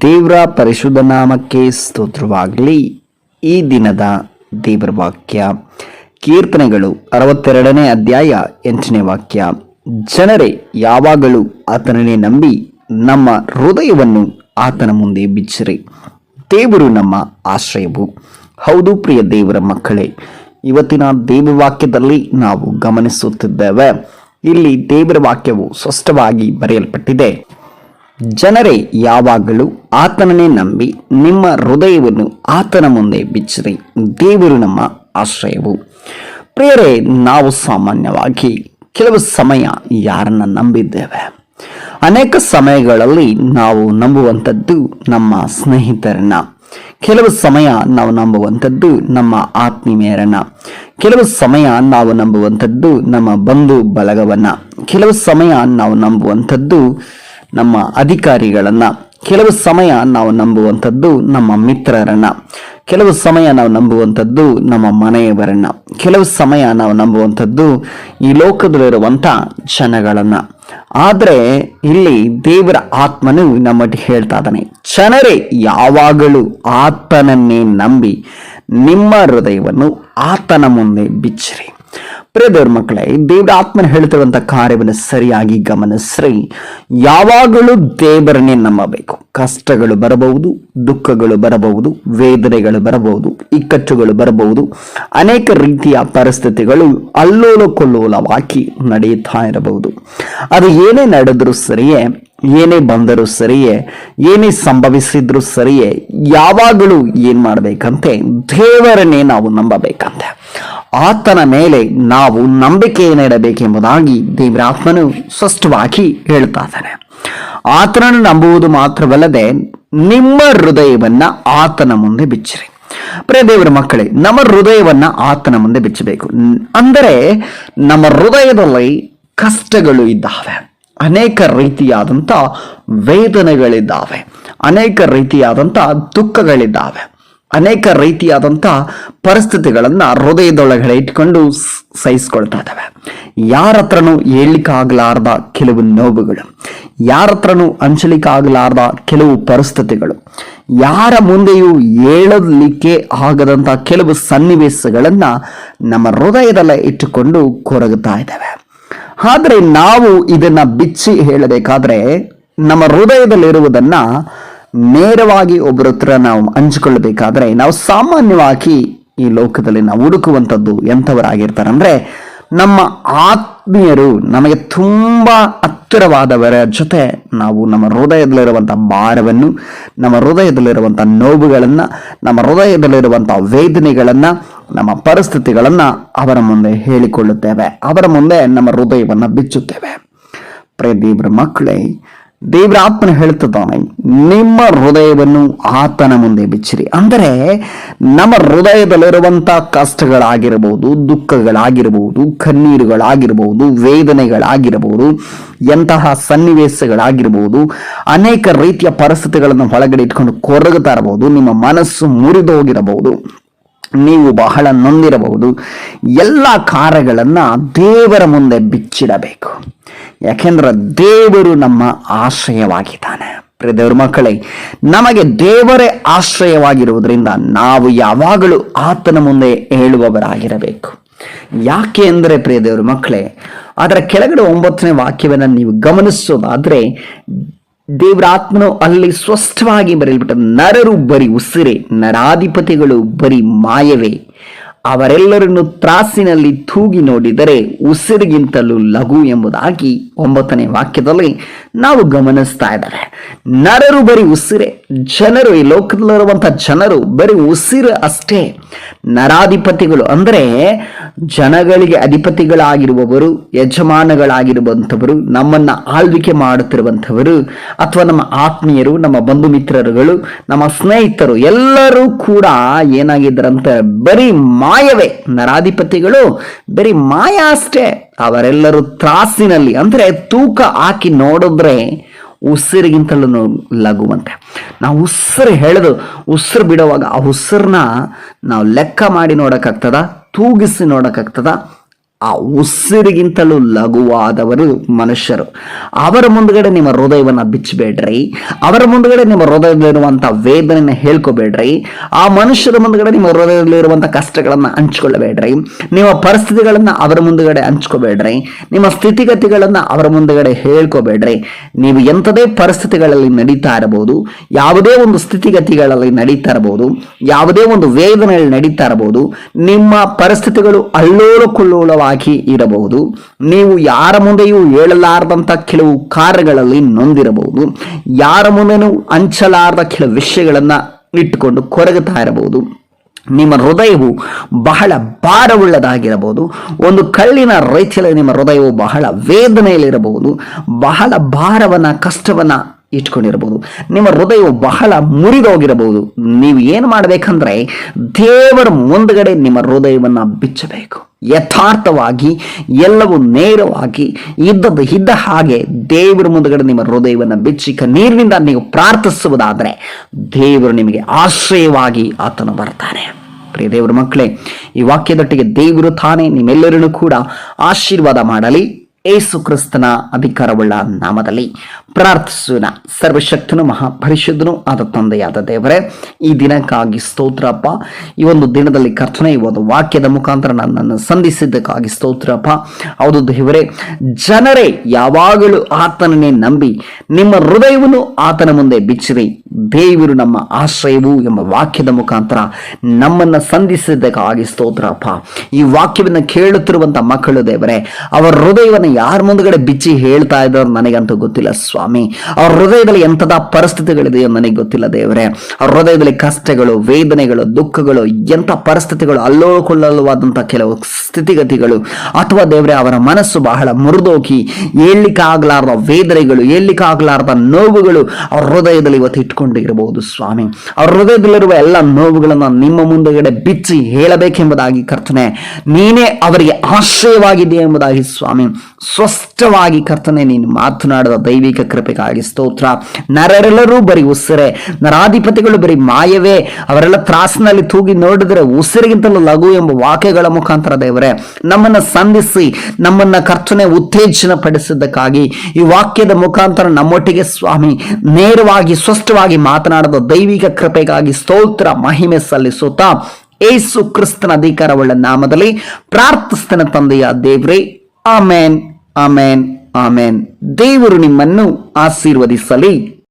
ದೇವರ ಪರಿಶುದ್ಧ ನಾಮಕ್ಕೆ ಸ್ತೋತ್ರವಾಗಲಿ. ಈ ದಿನದ ದೇವರ ವಾಕ್ಯ ಕೀರ್ತನೆಗಳು 62ನೇ ಅಧ್ಯಾಯ 8ನೇ ವಾಕ್ಯ. ಜನರೇ ಯಾವಾಗಲೂ ಆತನನ್ನೇ ನಂಬಿ ನಮ್ಮ ಹೃದಯವನ್ನು ಆತನ ಮುಂದೆ ಬಿಚ್ಚಿರಿ. ದೇವರು ನಮ್ಮ ಆಶ್ರಯವು. ಹೌದು ಪ್ರಿಯ ದೇವರ ಮಕ್ಕಳೇ, ಇವತ್ತಿನ ದೇವ ವಾಕ್ಯದಲ್ಲಿ ನಾವು ಗಮನಿಸುತ್ತಿದ್ದೇವೆ. ಇಲ್ಲಿ ದೇವರ ವಾಕ್ಯವು ಸ್ಪಷ್ಟವಾಗಿ ಬರೆಯಲ್ಪಟ್ಟಿದೆ. ಜನರೇ ಯಾವಾಗಲೂ ಆತನನ್ನೇ ನಂಬಿ ನಿಮ್ಮ ಹೃದಯವನ್ನು ಆತನ ಮುಂದೆ ಬಿಚ್ಚಿರಿ. ದೇವರು ನಮ್ಮ ಆಶ್ರಯವು. ಪ್ರಿಯರೇ, ನಾವು ಸಾಮಾನ್ಯವಾಗಿ ಕೆಲವು ಸಮಯ ಯಾರನ್ನ ನಂಬಿದ್ದೇವೆ? ಅನೇಕ ಸಮಯಗಳಲ್ಲಿ ನಾವು ನಂಬುವಂಥದ್ದು ನಮ್ಮ ಸ್ನೇಹಿತರನ್ನ, ಕೆಲವು ಸಮಯ ನಾವು ನಂಬುವಂಥದ್ದು ನಮ್ಮ ಆತ್ಮೀಯರನ್ನ, ಕೆಲವು ಸಮಯ ನಾವು ನಂಬುವಂಥದ್ದು ನಮ್ಮ ಬಂಧು ಬಳಗವನ್ನ, ಕೆಲವು ಸಮಯ ನಾವು ನಂಬುವಂಥದ್ದು ನಮ್ಮ ಅಧಿಕಾರಿಗಳನ್ನ, ಕೆಲವು ಸಮಯ ನಾವು ನಂಬುವಂಥದ್ದು ನಮ್ಮ ಮಿತ್ರರನ್ನ, ಕೆಲವು ಸಮಯ ನಾವು ನಂಬುವಂಥದ್ದು ನಮ್ಮ ಮನೆಯವರನ್ನ, ಕೆಲವು ಸಮಯ ನಾವು ನಂಬುವಂಥದ್ದು ಈ ಲೋಕದಲ್ಲಿರುವಂಥ ಜನಗಳನ್ನ. ಆದರೆ ಇಲ್ಲಿ ದೇವರ ಆತ್ಮನು ನಮ್ಮೊಟ್ಟಿಗೆ ಹೇಳ್ತಾ ಇದ್ದಾನೆ, ಜನರೇ ಯಾವಾಗಲೂ ಆತನನ್ನೇ ನಂಬಿ ನಿಮ್ಮ ಹೃದಯವನ್ನು ಆತನ ಮುಂದೆ ಬಿಚ್ಚಿರಿ. ಪ್ರಿಯ ದೇವ್ರ ಮಕ್ಕಳೇ, ದೇವರ ಆತ್ಮನ ಹೇಳ್ತಿರುವಂಥ ಕಾರ್ಯವನ್ನು ಸರಿಯಾಗಿ ಗಮನಿಸ್ರಿ. ಯಾವಾಗಲೂ ದೇವರನ್ನೇ ನಂಬಬೇಕು. ಕಷ್ಟಗಳು ಬರಬಹುದು, ದುಃಖಗಳು ಬರಬಹುದು, ವೇದನೆಗಳು ಬರಬಹುದು, ಇಕ್ಕಟ್ಟುಗಳು ಬರಬಹುದು, ಅನೇಕ ರೀತಿಯ ಪರಿಸ್ಥಿತಿಗಳು ಅಲ್ಲೋಲ ಕೊಲ್ಲೋಲವಾಗಿ ನಡೆಯುತ್ತಾ ಇರಬಹುದು. ಅದು ಏನೇ ನಡೆದರೂ ಸರಿಯೇ, ಏನೇ ಬಂದರೂ ಸರಿಯೇ, ಏನೇ ಸಂಭವಿಸಿದ್ರೂ ಸರಿಯೇ, ಯಾವಾಗಲೂ ಏನ್ ಮಾಡ್ಬೇಕಂತೆ? ದೇವರನ್ನೇ ನಾವು ನಂಬಬೇಕಂತೆ. ಆತನ ಮೇಲೆ ನಾವು ನಂಬಿಕೆಯನ್ನು ಇಡಬೇಕೆಂಬುದಾಗಿ ದೇವರ ಆತ್ಮನು ಸ್ಪಷ್ಟವಾಗಿ ಹೇಳ್ತಾ ಇದ್ದಾನೆ. ಆತನನ್ನು ನಂಬುವುದು ಮಾತ್ರವಲ್ಲದೆ ನಿಮ್ಮ ಹೃದಯವನ್ನ ಆತನ ಮುಂದೆ ಬಿಚ್ಚಿರಿ. ಪ್ರಿಯ ದೇವರ ಮಕ್ಕಳೇ, ನಮ್ಮ ಹೃದಯವನ್ನ ಆತನ ಮುಂದೆ ಬಿಚ್ಚಬೇಕು. ಅಂದರೆ ನಮ್ಮ ಹೃದಯದಲ್ಲಿ ಕಷ್ಟಗಳು ಇದ್ದಾವೆ, ಅನೇಕ ರೀತಿಯಾದಂಥ ವೇದನೆಗಳಿದ್ದಾವೆ, ಅನೇಕ ರೀತಿಯಾದಂಥ ದುಃಖಗಳಿದ್ದಾವೆ, ಅನೇಕ ರೀತಿಯಾದಂಥ ಪರಿಸ್ಥಿತಿಗಳನ್ನು ಹೃದಯದೊಳಗಡೆ ಇಟ್ಕೊಂಡು ಸಹಿಸ್ಕೊಳ್ತಾ ಇದ್ದಾವೆ. ಯಾರ ಹತ್ರನೂ ಹೇಳಲಿಕ್ಕಾಗಲಾರ್ದ ಕೆಲವು ನೋವುಗಳು, ಯಾರ ಹತ್ರನೂ ಹಂಚಲಿಕ್ಕಾಗಲಾರ್ದ ಕೆಲವು ಪರಿಸ್ಥಿತಿಗಳು, ಯಾರ ಮುಂದೆಯೂ ಹೇಳಲಿಕ್ಕೆ ಆಗದಂಥ ಕೆಲವು ಸನ್ನಿವೇಶಗಳನ್ನು ನಮ್ಮ ಹೃದಯದಲ್ಲೇ ಇಟ್ಟುಕೊಂಡು ಕೊರಗುತ್ತಾ ಇದ್ದಾವೆ. ಆದರೆ ನಾವು ಇದನ್ನ ಬಿಚ್ಚಿ ಹೇಳಬೇಕಾದ್ರೆ ನಮ್ಮ ಹೃದಯದಲ್ಲಿರುವುದನ್ನ ನೇರವಾಗಿ ಒಬ್ಬರ ಹತ್ರ ನಾವು ಹಂಚಿಕೊಳ್ಳಬೇಕಾದ್ರೆ ನಾವು ಸಾಮಾನ್ಯವಾಗಿ ಈ ಲೋಕದಲ್ಲಿ ನಾವು ಹುಡುಕುವಂಥದ್ದು ಎಂಥವರಾಗಿರ್ತಾರೆ ಅಂದ್ರೆ, ನಮ್ಮ ಆತ್ಮೀಯರು, ನಮಗೆ ತುಂಬಾ ಹತ್ತಿರವಾದವರ ಜೊತೆ ನಾವು ನಮ್ಮ ಹೃದಯದಲ್ಲಿರುವಂಥ ಭಾರವನ್ನು, ನಮ್ಮ ಹೃದಯದಲ್ಲಿರುವಂಥ ನೋವುಗಳನ್ನ, ನಮ್ಮ ಹೃದಯದಲ್ಲಿರುವಂಥ ವೇದನೆಗಳನ್ನ, ನಮ್ಮ ಪರಿಸ್ಥಿತಿಗಳನ್ನ ಅವರ ಮುಂದೆ ಹೇಳಿಕೊಳ್ಳುತ್ತೇವೆ, ಅವರ ಮುಂದೆ ನಮ್ಮ ಹೃದಯವನ್ನು ಬಿಚ್ಚುತ್ತೇವೆ. ಪ್ರಿಯ ದೇವರ ಮಕ್ಕಳೇ, ದೇವರ ಆತ್ಮನ ಹೇಳ್ತಿದ್ದಾನೆ, ನಿಮ್ಮ ಹೃದಯವನ್ನು ಆತನ ಮುಂದೆ ಬಿಚ್ಚಿರಿ. ಅಂದರೆ ನಮ್ಮ ಹೃದಯದಲ್ಲಿರುವಂಥ ಕಷ್ಟಗಳಾಗಿರಬಹುದು, ದುಃಖಗಳಾಗಿರಬಹುದು, ಕಣ್ಣೀರುಗಳಾಗಿರಬಹುದು, ವೇದನೆಗಳಾಗಿರಬಹುದು, ಎಂತಹ ಸನ್ನಿವೇಶಗಳಾಗಿರಬಹುದು, ಅನೇಕ ರೀತಿಯ ಪರಿಸ್ಥಿತಿಗಳನ್ನು ಒಳಗಡೆ ಇಟ್ಕೊಂಡು ಕೊರಗುತ್ತಾ ಇರಬಹುದು, ನಿಮ್ಮ ಮನಸ್ಸು ಮುರಿದೋಗಿರಬಹುದು, ನೀವು ಬಹಳ ನೊಂದಿರಬಹುದು. ಎಲ್ಲ ಕಾರ್ಯಗಳನ್ನ ದೇವರ ಮುಂದೆ ಬಿಚ್ಚಿಡಬೇಕು. ಯಾಕೆಂದ್ರೆ ದೇವರು ನಮ್ಮ ಆಶ್ರಯವಾಗಿದ್ದಾನೆ. ಪ್ರಿಯ ದೇವರ ಮಕ್ಕಳೇ, ನಮಗೆ ದೇವರೇ ಆಶ್ರಯವಾಗಿರುವುದರಿಂದ ನಾವು ಯಾವಾಗಲೂ ಆತನ ಮುಂದೆ ಹೇಳುವವರಾಗಿರಬೇಕು. ಯಾಕೆ ಅಂದರೆ ಪ್ರಿಯ ದೇವರ ಮಕ್ಕಳೇ, ಅದರ ಕೆಳಗಡೆ 9ನೇ ವಾಕ್ಯವನ್ನು ನೀವು ಗಮನಿಸೋದಾದ್ರೆ ದೇವರ ಆತ್ಮನು ಅಲ್ಲಿ ಸ್ಪಷ್ಟವಾಗಿ ಬರೆಯಲ್ಪಟ್ಟ, ನರರು ಬರೀ ಉಸಿರೇ, ನರಾಧಿಪತಿಗಳು ಬರೀ ಮಾಯವೇ, ಅವರೆಲ್ಲರನ್ನು ತ್ರಾಸಿನಲ್ಲಿ ತೂಗಿ ನೋಡಿದರೆ ಉಸಿರಿಗಿಂತಲೂ ಲಘು ಎಂಬುದಾಗಿ 9ನೇ ವಾಕ್ಯದಲ್ಲಿ ನಾವು ಗಮನಿಸ್ತಾ ಇದ್ದಾರೆ. ನರರು ಬರೀ ಉಸಿರೇ, ಜನರು, ಈ ಲೋಕದಲ್ಲಿರುವಂಥ ಜನರು ಬರೀ ಉಸಿರು ಅಷ್ಟೇ. ನರಾಧಿಪತಿಗಳು ಅಂದರೆ ಜನಗಳಿಗೆ ಅಧಿಪತಿಗಳಾಗಿರುವವರು, ಯಜಮಾನಗಳಾಗಿರುವಂಥವರು, ನಮ್ಮನ್ನ ಆಳ್ವಿಕೆ ಮಾಡುತ್ತಿರುವಂಥವರು, ಅಥವಾ ನಮ್ಮ ಆತ್ಮೀಯರು, ನಮ್ಮ ಬಂಧು ಮಿತ್ರರುಗಳು, ನಮ್ಮ ಸ್ನೇಹಿತರು ಎಲ್ಲರೂ ಕೂಡ ಏನಾಗಿದ್ದರಂತೆ? ಬರೀ ಮಾಯವೇ. ನರಾಧಿಪತಿಗಳು ಬರೀ ಮಾಯ ಅಷ್ಟೇ. ಅವರೆಲ್ಲರೂ ತ್ರಾಸಿನಲ್ಲಿ, ಅಂದ್ರೆ ತೂಕ ಹಾಕಿ ನೋಡಿದ್ರೆ ಉಸಿರಿಗಿಂತಲೂ ಲಘುವಂತೆ. ನಾವು ಉಸಿರು ಹೇಳೋದು, ಉಸಿರು ಬಿಡುವಾಗ ಆ ಉಸಿರನ್ನ ನಾವು ಲೆಕ್ಕ ಮಾಡಿ ನೋಡೋಕ್ಕಾಗ್ತದ? ತೂಗಿಸಿ ನೋಡೋಕ್ಕಾಗ್ತದ? ಆ ಉಸಿರಿಗಿಂತಲೂ ಲಘುವಾದವರು ಮನುಷ್ಯರು. ಅವರ ಮುಂದ್ಗಡೆ ನಿಮ್ಮ ಹೃದಯವನ್ನು ಬಿಚ್ಚಬೇಡ್ರಿ. ಅವರ ಮುಂದ್ಗಡೆ ನಿಮ್ಮ ಹೃದಯದಲ್ಲಿರುವಂಥ ವೇದನೆಯನ್ನು ಹೇಳ್ಕೋಬೇಡ್ರಿ. ಆ ಮನುಷ್ಯರ ಮುಂದ್ಗಡೆ ನಿಮ್ಮ ಹೃದಯದಲ್ಲಿರುವಂಥ ಕಷ್ಟಗಳನ್ನು ಹಂಚ್ಕೊಳ್ಳಬೇಡ್ರಿ. ನಿಮ್ಮ ಪರಿಸ್ಥಿತಿಗಳನ್ನು ಅವರ ಮುಂದ್ಗಡೆ ಹಂಚ್ಕೋಬೇಡ್ರಿ. ನಿಮ್ಮ ಸ್ಥಿತಿಗತಿಗಳನ್ನು ಅವರ ಮುಂದ್ಗಡೆ ಹೇಳ್ಕೋಬೇಡ್ರಿ. ನೀವು ಎಂಥದೇ ಪರಿಸ್ಥಿತಿಗಳಲ್ಲಿ ನಡೀತಾ ಇರಬಹುದು, ಯಾವುದೇ ಒಂದು ಸ್ಥಿತಿಗತಿಗಳಲ್ಲಿ ನಡೀತಾ ಇರಬಹುದು, ಯಾವುದೇ ಒಂದು ವೇದನೆಯಲ್ಲಿ ನಡೀತಾ ಇರಬಹುದು, ನಿಮ್ಮ ಪರಿಸ್ಥಿತಿಗಳು ಅಲ್ಲೋಲಕೊಳ್ಳೋಲವಾಗಿ ಇರಬಹುದು. ನೀವು ಯಾರ ಮುಂದೆಯೂ ಹೇಳಲಾರದಂತ ಕೆಲವು ಕಾರ್ಯಗಳಲ್ಲಿ ನೊಂದಿರಬಹುದು. ಯಾರ ಮುಂದೆನೂ ಹಂಚಲಾರದ ಕೆಲವು ವಿಷಯಗಳನ್ನ ಇಟ್ಟುಕೊಂಡು ಕೊರಗುತ್ತಾ ಇರಬಹುದು. ನಿಮ್ಮ ಹೃದಯವು ಬಹಳ ಭಾರವುಳ್ಳದಾಗಿರಬಹುದು. ಒಂದು ಕಳ್ಳಿನ ರೀತಿಯಲ್ಲಿ ನಿಮ್ಮ ಹೃದಯವು ಬಹಳ ವೇದನೆಯಲ್ಲಿರಬಹುದು. ಬಹಳ ಭಾರವನ್ನ, ಕಷ್ಟವನ್ನ ಇಟ್ಕೊಂಡಿರಬಹುದು. ನಿಮ್ಮ ಹೃದಯವು ಬಹಳ ಮುರಿದೋಗಿರಬಹುದು. ನೀವು ಏನು ಮಾಡಬೇಕಂದ್ರೆ ದೇವರ ಮುಂದ್ಗಡೆ ನಿಮ್ಮ ಹೃದಯವನ್ನು ಬಿಚ್ಚಬೇಕು. ಯಥಾರ್ಥವಾಗಿ ಎಲ್ಲವೂ ನೇರವಾಗಿ ಇದ್ದ ಹಾಗೆ ದೇವರ ಮುಂದ್ಗಡೆ ನಿಮ್ಮ ಹೃದಯವನ್ನು ಬಿಚ್ಚಿ ಕಣ್ಣೀರಿನಿಂದ ನೀವು ಪ್ರಾರ್ಥಿಸುವುದಾದರೆ ದೇವರು ನಿಮಗೆ ಆಶ್ರಯವಾಗಿ ಆತನು ಬರ್ತಾನೆ. ಪ್ರಿಯ ದೇವರ ಮಕ್ಕಳೇ, ಈ ವಾಕ್ಯದೊಟ್ಟಿಗೆ ದೇವರು ತಾನೇ ನಿಮ್ಮೆಲ್ಲರನ್ನು ಕೂಡ ಆಶೀರ್ವಾದ ಮಾಡಲಿ. ಏಸು ಕ್ರಿಸ್ತನ ಅಧಿಕಾರವುಳ್ಳ ನಾಮದಲ್ಲಿ ಪ್ರಾರ್ಥಿಸೋಣ. ಸರ್ವಶಕ್ತನು ಮಹಾಪರಿಶುದ್ಧನು ಆದ ತಂದೆಯಾದ ದೇವರೇ, ಈ ದಿನಕ್ಕಾಗಿ ಸ್ತೋತ್ರಪ್ಪ. ಈ ಒಂದು ದಿನದಲ್ಲಿ ಕರ್ತನೆ ಈ ಒಂದು ವಾಕ್ಯದ ಮುಖಾಂತರ ನನ್ನನ್ನು ಸಂಧಿಸಿದ್ದಕ್ಕಾಗಿ ಸ್ತೋತ್ರಪ್ಪ. ಹೌದು ದೇವರೇ, ಜನರೇ ಯಾವಾಗಲೂ ಆತನನ್ನೇ ನಂಬಿ ನಿಮ್ಮ ಹೃದಯವನ್ನು ಆತನ ಮುಂದೆ ಬಿಚ್ಚಿರಿ. ದೇವರು ನಮ್ಮ ಆಶ್ರಯವು ಎಂಬ ವಾಕ್ಯದ ಮುಖಾಂತರ ನಮ್ಮನ್ನು ಸಂಧಿಸಿದ್ದಕ್ಕಾಗಿ ಸ್ತೋತ್ರಪ್ಪ. ಈ ವಾಕ್ಯವನ್ನು ಕೇಳುತ್ತಿರುವಂತ ಮಕ್ಕಳು ದೇವರೇ, ಅವರ ಹೃದಯವನ್ನು ಯಾರ ಮುಂದ್ಗಡೆ ಬಿಚ್ಚಿ ಹೇಳ್ತಾ ಇದ್ದಾರೆ ನನಗಂತೂ ಗೊತ್ತಿಲ್ಲ ಸ್ವಾಮಿ. ಅವ್ರ ಹೃದಯದಲ್ಲಿ ಎಂಥದ ಪರಿಸ್ಥಿತಿಗಳಿದೆಯೋ ನನಗೆ ಗೊತ್ತಿಲ್ಲ ದೇವರೇ. ಅವ್ರ ಹೃದಯದಲ್ಲಿ ಕಷ್ಟಗಳು, ವೇದನೆಗಳು, ದುಃಖಗಳು, ಎಂಥ ಪರಿಸ್ಥಿತಿಗಳು, ಅಲ್ಲೋಕೊಳ್ಳವಾದಂಥ ಕೆಲವು ಸ್ಥಿತಿಗತಿಗಳು, ಅಥವಾ ದೇವರೇ ಅವರ ಮನಸ್ಸು ಬಹಳ ಮುರಿದೋಗಿ ಹೇಳಲಿಕ್ಕಾಗಲಾರದ ವೇದನೆಗಳು, ಹೇಳಲಿಕ್ಕಾಗಲಾರದ ನೋವುಗಳು ಅವ್ರ ಹೃದಯದಲ್ಲಿ ಇವತ್ತು ಇಟ್ಕೊಂಡಿರಬಹುದು ಸ್ವಾಮಿ. ಅವ್ರ ಹೃದಯದಲ್ಲಿರುವ ಎಲ್ಲ ನೋವುಗಳನ್ನು ನಿಮ್ಮ ಮುಂದಗಡೆ ಬಿಚ್ಚಿ ಹೇಳಬೇಕೆಂಬುದಾಗಿ ಕರ್ತನೆ, ನೀನೇ ಅವರಿಗೆ ಆಶ್ರಯವಾಗಿದೆಯಾ ಎಂಬುದಾಗಿ ಸ್ವಾಮಿ ಸ್ಪಷ್ಟವಾಗಿ ಕರ್ತನೆ ನೀನು ಮಾತನಾಡಿದ ದೈವಿಕ ಕೃಪೆಗಾಗಿ ಸ್ತೋತ್ರ. ನರರೆಲ್ಲರೂ ಬರೀ ಉಸಿರೇ, ನರಾಧಿಪತಿಗಳು ಬರೀ ಮಾಯವೇ, ಅವರೆಲ್ಲ ತ್ರಾಸಿನಲ್ಲಿ ತೂಗಿ ನೋಡಿದರೆ ಉಸಿರಿಗಿಂತಲೂ ಲಘು ಎಂಬ ವಾಕ್ಯಗಳ ಮುಖಾಂತರ ದೇವರೇ ನಮ್ಮನ್ನ ಸಂಧಿಸಿ ನಮ್ಮನ್ನ ಕರ್ತನೆ ಉತ್ತೇಜನ ಪಡಿಸಿದ್ದಕ್ಕಾಗಿ ಈ ವಾಕ್ಯದ ಮುಖಾಂತರ ನಮ್ಮೊಟ್ಟಿಗೆ ಸ್ವಾಮಿ ನೇರವಾಗಿ ಸ್ಪಷ್ಟವಾಗಿ ಮಾತನಾಡಿದ ದೈವಿಕ ಕೃಪೆಗಾಗಿ ಸ್ತೋತ್ರ ಮಹಿಮೆ ಸಲ್ಲಿಸುತ್ತಾ ಏಸು ಕ್ರಿಸ್ತನ ಅಧಿಕಾರವುಳ್ಳ ನಾಮದಲ್ಲಿ ಪ್ರಾರ್ಥಿಸ್ತನ ತಂದೆಯ ದೇವರೇ, ಆಮೇನ್, ಆಮೇನ್, ಆಮೇನ್. ದೇವರು ನಿಮ್ಮನ್ನು ಆಶೀರ್ವದಿಸಲಿ.